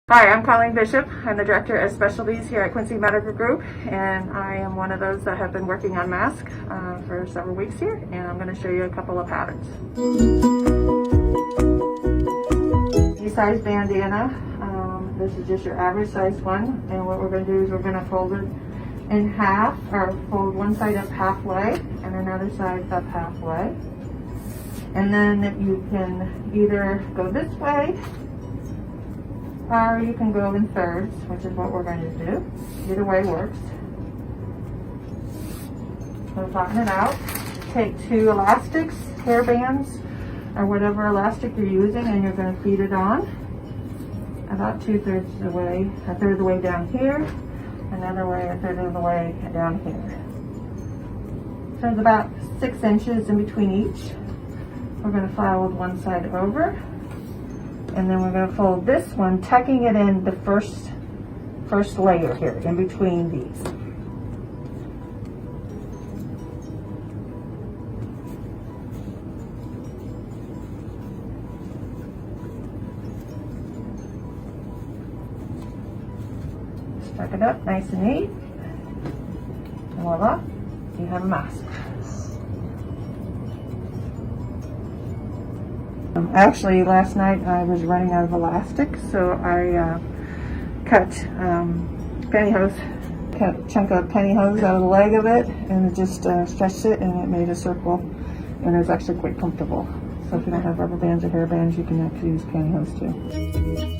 Hi, I'm Colleen Bishop. I'm the Director of Specialties here at Quincy Medical Group, and I am one of those that have been working on masks for several weeks here, and I'm going to show you a couple of patterns. E-size bandana. This is just your average size one, and what we're going to do is we're going to fold it in half, or fold one side up halfway and another side up halfway. And then you can either go this way or you can go in thirds, which is what we're going to do. Either way works. So flatten it out. Take two elastics, hair bands, or whatever elastic you're using, and you're going to feed it on about 2/3 of the way, a third of the way down here, another way, a third of the way down here. So there's about 6 inches in between each. We're going to fold one side over, and then we're going to fold this one, tucking it in the first layer here in between these. Tuck it up nice and neat, and voila, you have a mask. Actually, last night I was running out of elastic, so I cut pantyhose, cut a chunk of pantyhose out of the leg of it, and just stretched it, and it made a circle, and it was actually quite comfortable. So if you don't have rubber bands or hair bands, you can actually use pantyhose too.